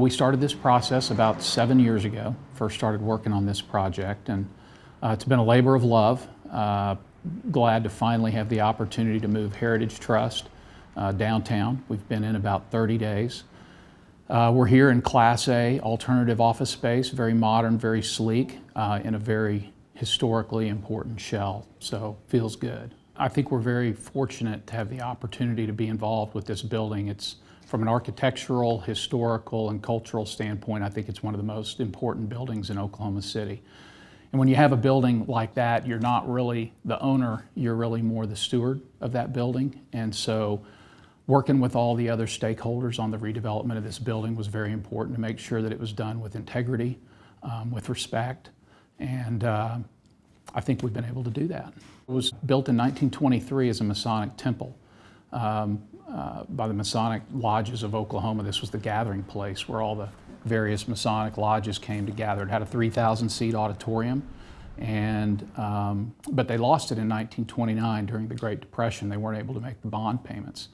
We started this process about 7 years ago, first started working on this project, and it's been a labor of love. Glad to finally have the opportunity to move Heritage Trust downtown. We've been in about 30 days. We're here in Class A alternative office space, very modern, very sleek, in a very historically important shell, so feels good. I think we're very fortunate to have the opportunity to be involved with this building. It's from an architectural, historical, and cultural standpoint, I think it's one of the most important buildings in Oklahoma City. And when you have a building like that, you're not really the owner, you're really more the steward of that building. And so working with all the other stakeholders on the redevelopment of this building was very important to make sure that it was done with integrity, with respect, and I think we've been able to do that. It was built in 1923 as a Masonic temple by the Masonic lodges of Oklahoma. This was the gathering place where all the various Masonic lodges came to gather. It had a 3,000-seat auditorium, and but they lost it in 1929 during the Great Depression. They weren't able to make the bond payments.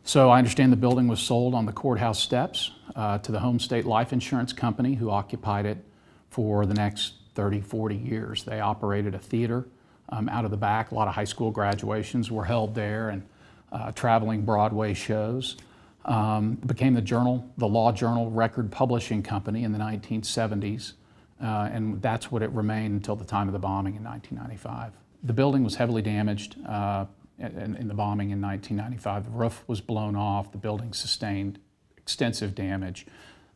So I understand the building was sold on the courthouse steps to the Home State Life Insurance Company, who occupied it for the next 30, 40 years. They operated a theater out of the back. A lot of high school graduations were held there, and traveling Broadway shows. Became the Law Journal record publishing company in the 1970s, and that's what it remained until the time of the bombing in 1995. The building was heavily damaged in the bombing in 1995. The roof was blown off, the building sustained extensive damage.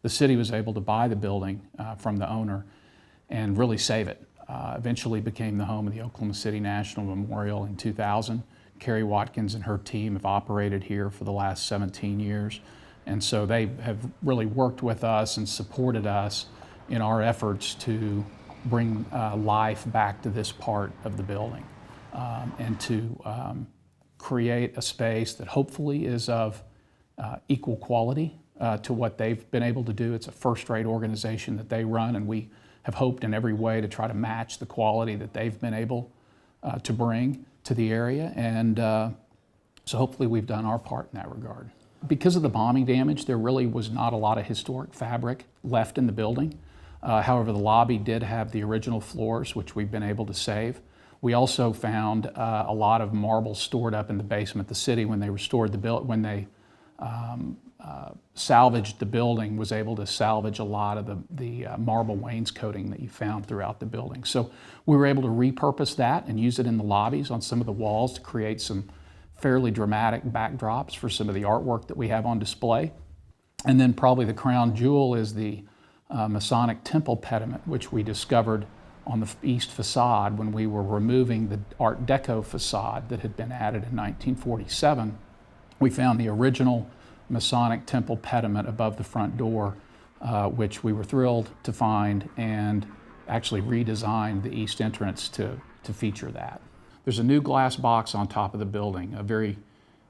The city was able to buy the building from the owner and really save it. Eventually became the home of the Oklahoma City National Memorial in 2000. Carrie Watkins and her team have operated here for the last 17 years. And so they have really worked with us and supported us in our efforts to bring life back to this part of the building and to create a space that hopefully is of equal quality to what they've been able to do. It's a first-rate organization that they run, and we have hoped in every way to try to match the quality that they've been able to bring to the area, and so hopefully we've done our part in that regard. Because of the bombing damage, there really was not a lot of historic fabric left in the building. However, the lobby did have the original floors, which we've been able to save. We also found a lot of marble stored up in the basement. The city, when they restored the building, when they salvaged the building, was able to salvage a lot of the marble wainscoting that you found throughout the building. So we were able to repurpose that and use it in the lobbies on some of the walls to create some fairly dramatic backdrops for some of the artwork that we have on display. And then probably the crown jewel is the Masonic temple pediment, which we discovered on the east facade when we were removing the Art Deco facade that had been added in 1947. We found the original Masonic temple pediment above the front door, which we were thrilled to find, and actually redesigned the east entrance to feature that. There's a new glass box on top of the building, a very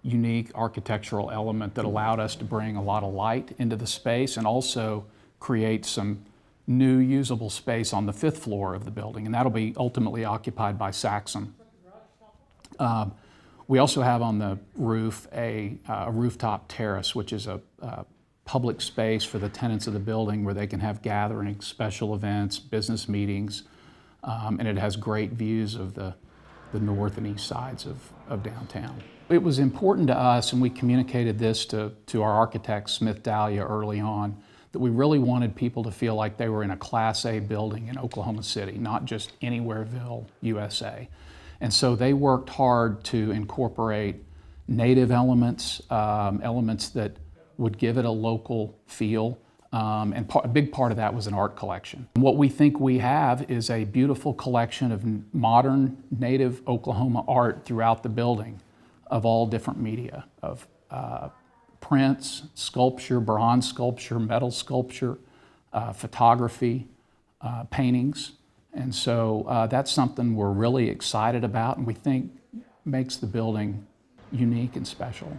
unique architectural element that allowed us to bring a lot of light into the space and also create some new usable space on the 5th floor of the building, and that'll be ultimately occupied by Saxum. We also have on the roof a rooftop terrace, which is a public space for the tenants of the building where they can have gatherings, special events, business meetings, and it has great views of the north and east sides of downtown. It was important to us, and we communicated this to our architect, Smith Dahlia, early on, that we really wanted people to feel like they were in a Class A building in Oklahoma City, not just anywhereville, USA. And so they worked hard to incorporate native elements, elements that would give it a local feel, and a big part of that was an art collection. What we think we have is a beautiful collection of modern native Oklahoma art throughout the building of all different media, of prints, sculpture, bronze sculpture, metal sculpture, photography, paintings. And so that's something we're really excited about and we think makes the building unique and special.